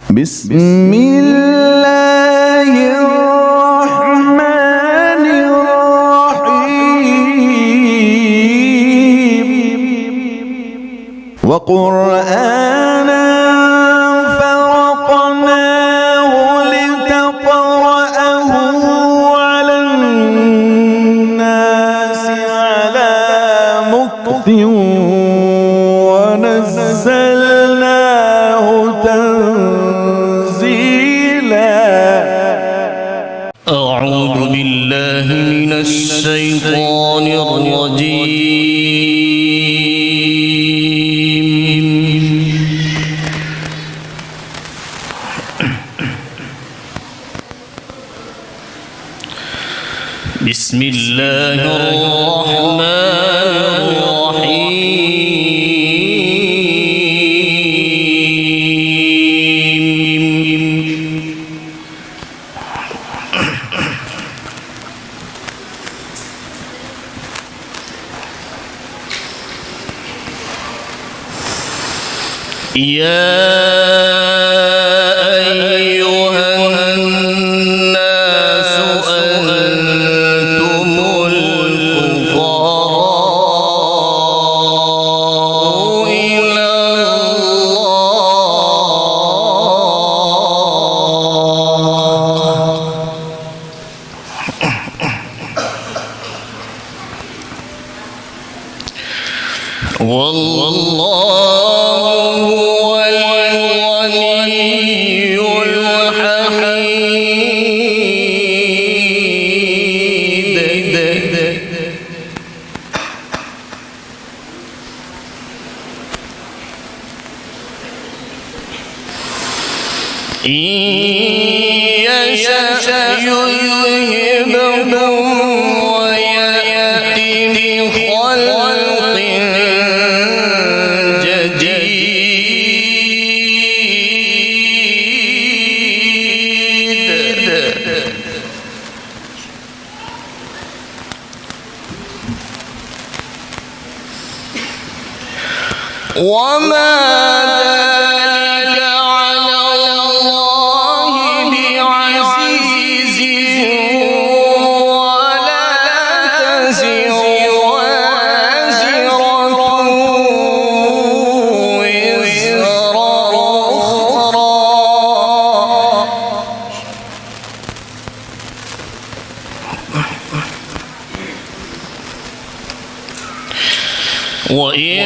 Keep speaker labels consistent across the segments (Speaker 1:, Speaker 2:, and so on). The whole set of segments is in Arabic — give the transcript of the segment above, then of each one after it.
Speaker 1: بسم الله الرحمن الرحيم وقرآنا فرقناه لتقرأه على الناس على مكث ونزلناه تنزيلا.
Speaker 2: أعوذ بالله من الشيطان الرجيم. بسم الله الرحمن الرحيم. يا أيها الناس أنتم الفقراء إلى الله والله هو الغني الحميد. إن يشأ يذهبكم ويأتي بخلق جديد. وما ذلك على الله بعزيز ولا تزر وازرة وزر أخرى وإن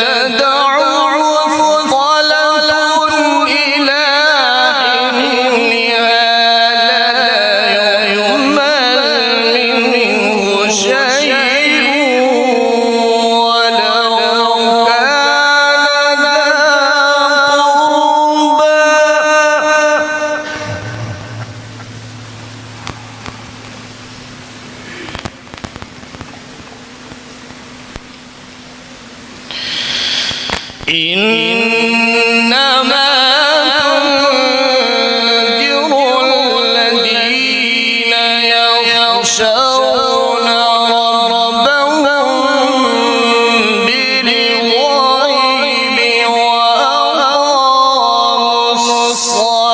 Speaker 2: تدعوا مفضلة إلى حملها لا يهمل منه شيء ولو كان ذا قربى. إنما تنذر الذين يخشون ربهم بالغيب وأقاموا الصلاة.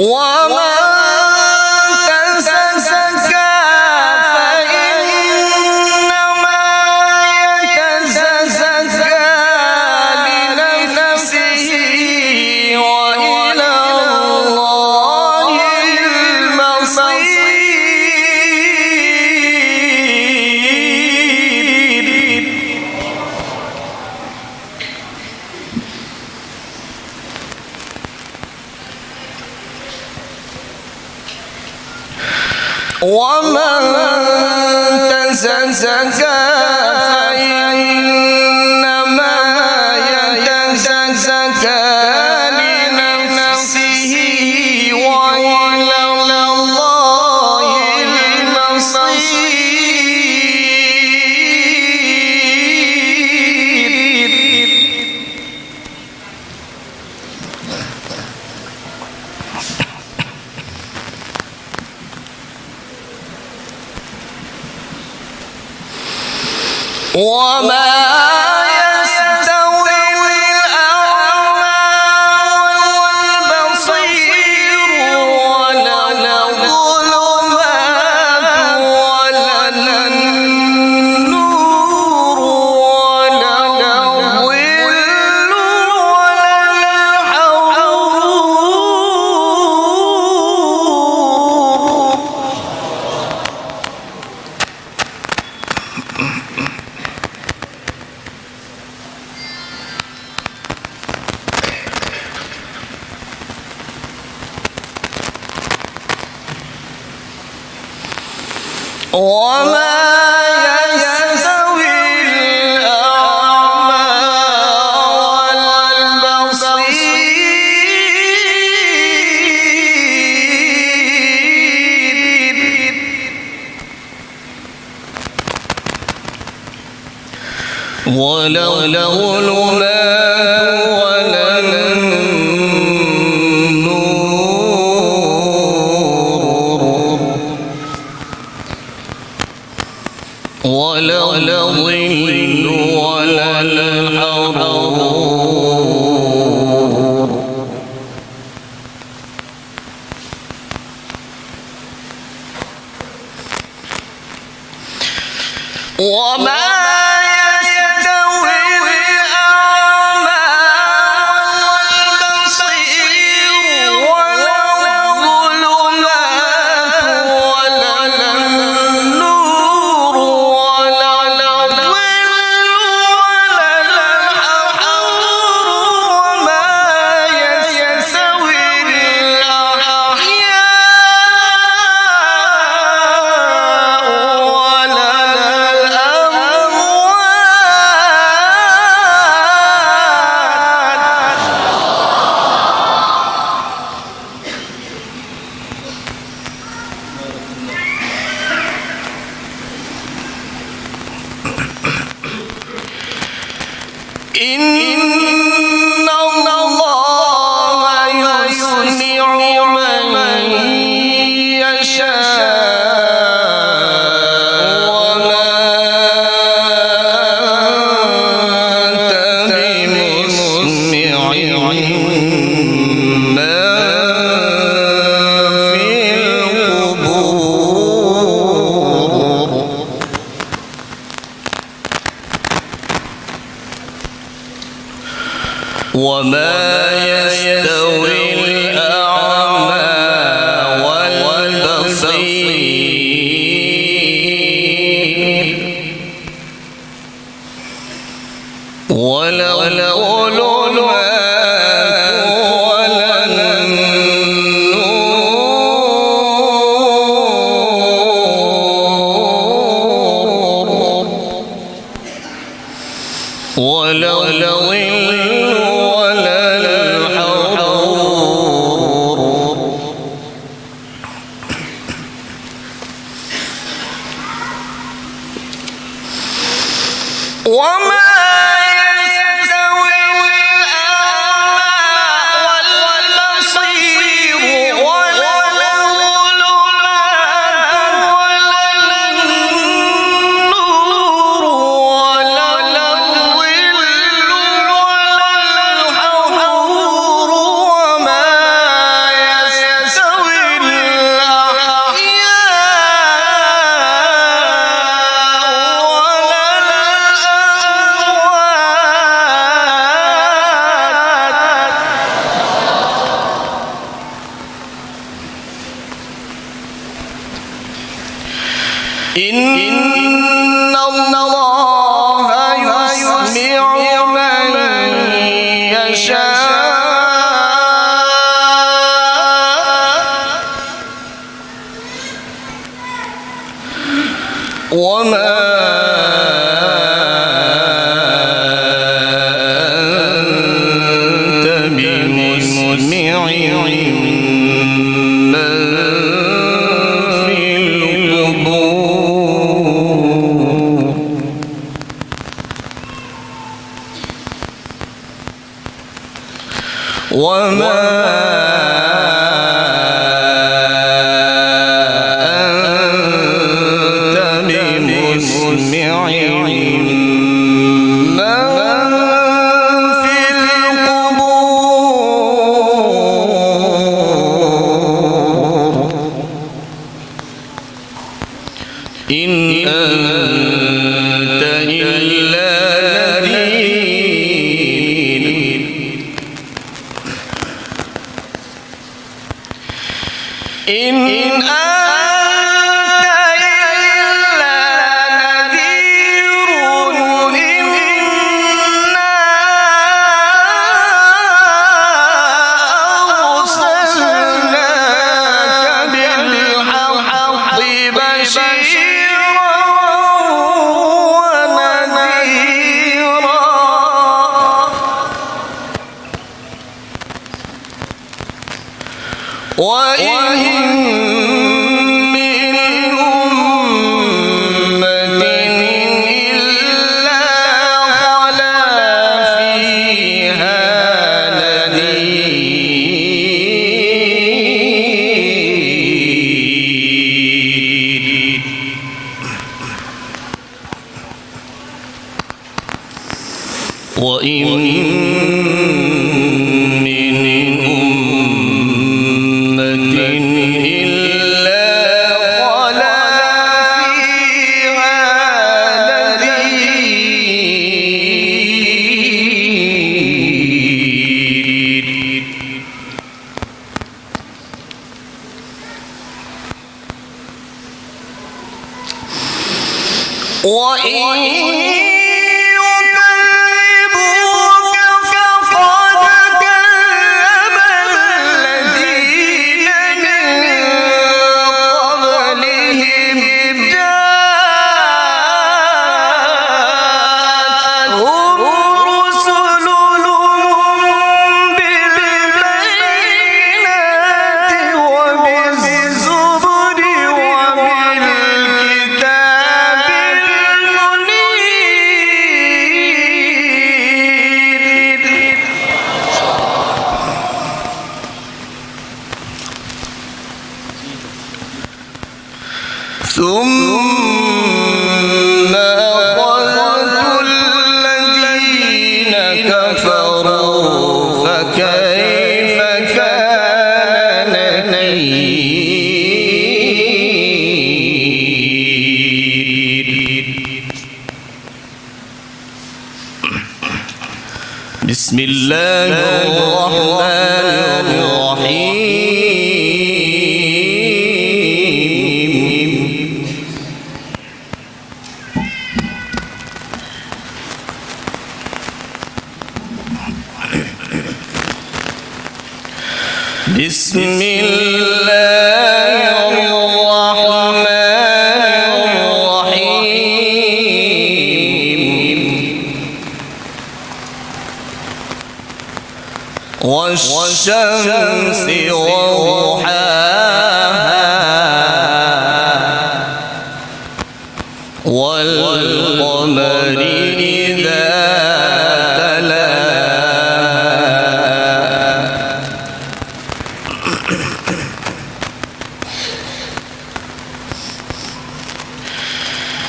Speaker 2: ومن تزكى فإنما يتزكى لنفسه وإلى الله المصير. ومن تزكى فإنما يتزكى لنفسه وإلى الله المصير. وما يستوي الأعمى والبصير ولا الظلمات ولا النور ولا الظل ولا وما يستوي الأعمى والبصير ولا الظلمات ولا النور ولا الظل ولا الحرور وما يستوي الأعمى والبصير ولا الظلمات ولا النور ولا الظل ولا الحرور وما يستوي الأحياء ولا إن الله يسمع من يشاء وما أنت بمسمع من في القبور وما يستوي الأعمى والبصير ولا الظلمات ولا النور ولا الظل ولا الحرور وما يستوي الأعمى والبصير ولا الظلمات ولا النور ولا الظل ولا الحرور وما يستوي الأحياء ولا إن الله يسمع من يشاء وما أنت بمسمع من في القبور وما أنت بمسمع إن أنت إلا نذير إنا أرسلناك بالحق بشيرا ونذيرا وإن من أمة إلا خلا فيها نذير وإن من أمة إلا خلا فيها نذير وإن يكذبوك فقد كذب الذين من قبلهم جاءتهم رسلهم بالبينات وبالزبر وبالكتاب المنير ثم أخذت الذين كفروا فكيف كان نكير بسم الله الرحمن الرحيم بسم الله الرحمن الرحيم والشمس وضحاها والقمر إذا تلاها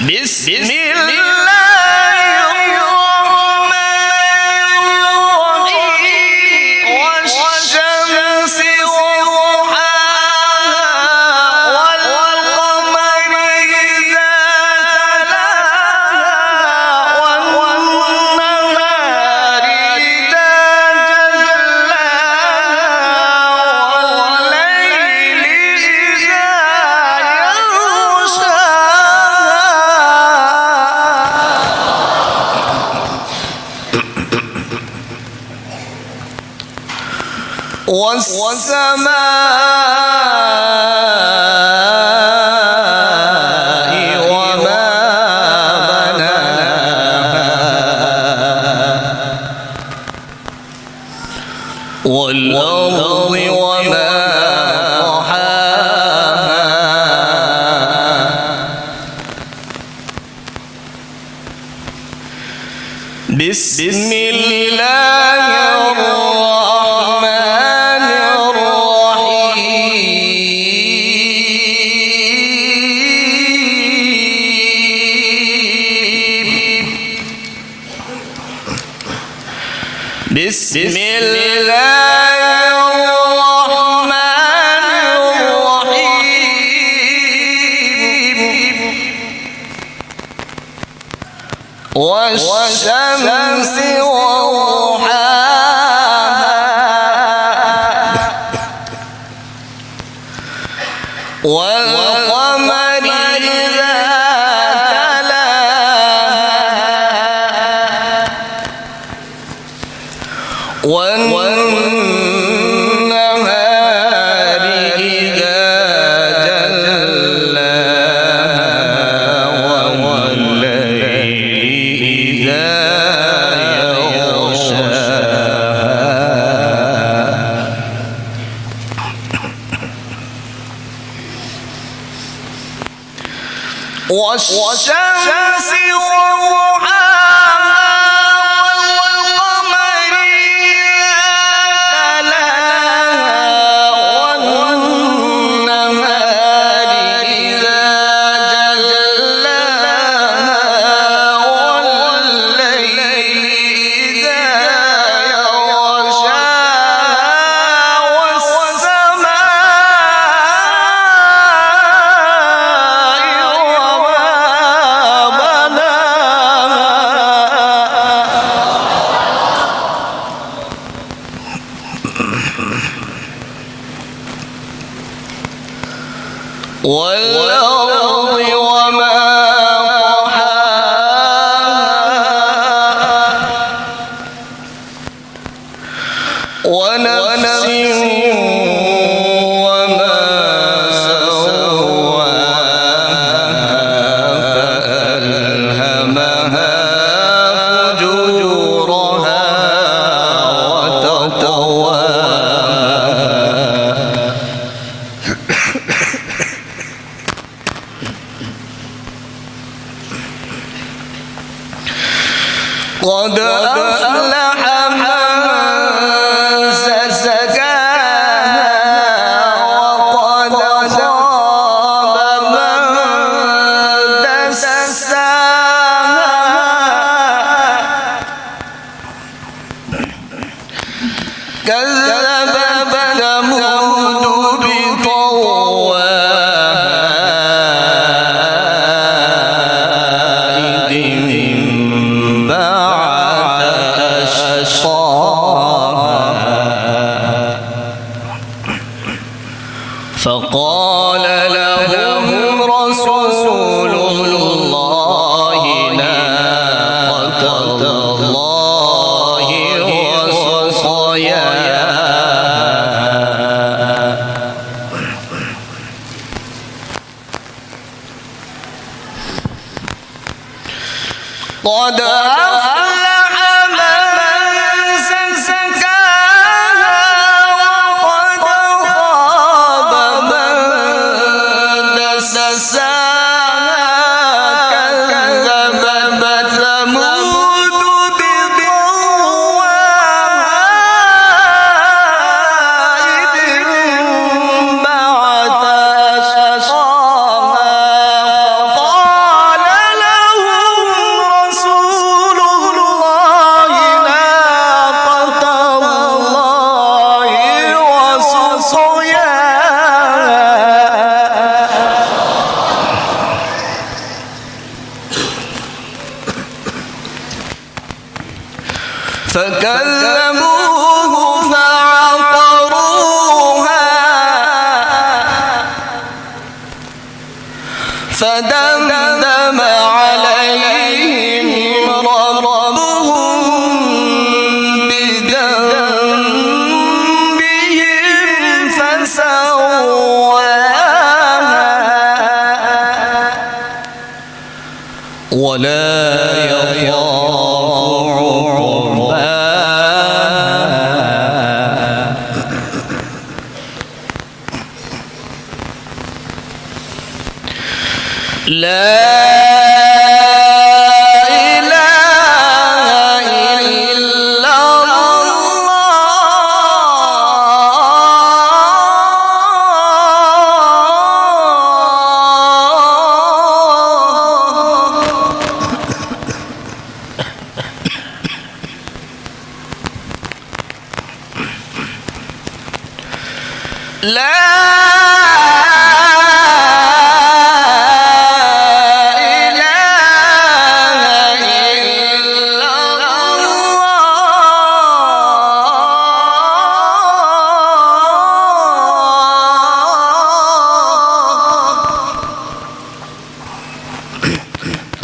Speaker 2: بسم الله الرحمن الرحيم والشمس وضحاها والقمر إذا تلاها والنهار إذا جلاها والليل إذا يغشاها والسماء وما بناها والأرض وما طحاها بسم الله الرحمن الرحيم بسم الله الرحمن الرحيم والشمس وضحاها والنهار إذا جلاها والليل إذا يغشاها والشمس وضحاها والقمر إذا تلاها والنهار إذا جلاها والليل إذا يغشاها والأرض وما طحاها ونفس وما سواها فألهمها فجورها وتقواها قد أفلح من زكاها وقد خاب من دساها كذبت ثمود بطغواها إذ انبعث أشقاها فقال لهم رسول الله ناقة الله وسقياها قد أفلح من زكاها وقد خاب من دساها كذبت ثمود بطغواها إذ انبعث أشقاها فقال لهم رسول الله ناقة الله وسقياها فكذبوه فعقروها فدمدم عليهم ربهم بذنبهم فسواها ولا يخاف عقباها لا إله إلا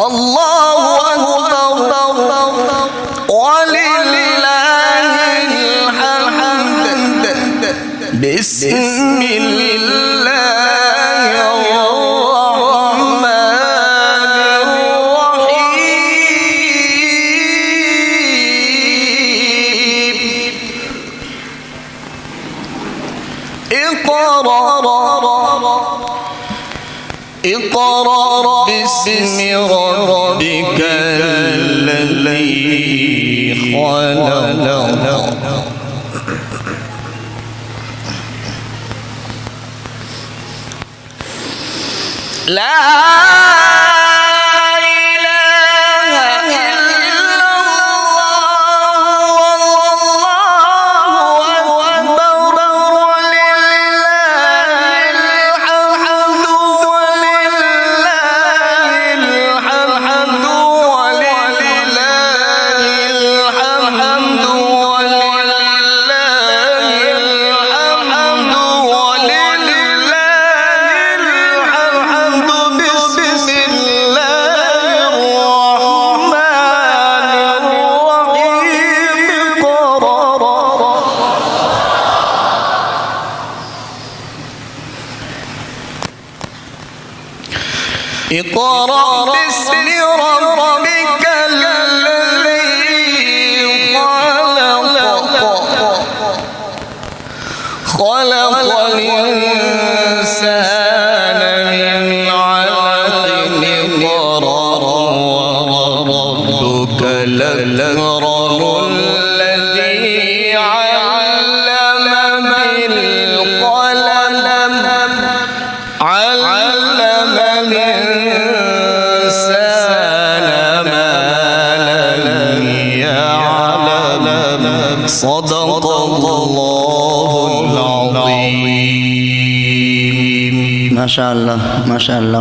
Speaker 2: الله أكبر ولله بسم الله الرحمن الرحيم اقرأ باسم ربك الذي خلق لا إله إلا الله والله أكبر ولله الحمد ولله الحمد ولله الحمد اقرأ باسم ربك الذي خلق الإنسان من علق اقرأ وربك الأكرم الذي علم بالقلم علم الإنسان ما لم يعلم صدق الله العظيم
Speaker 3: ما شاء الله ما شاء الله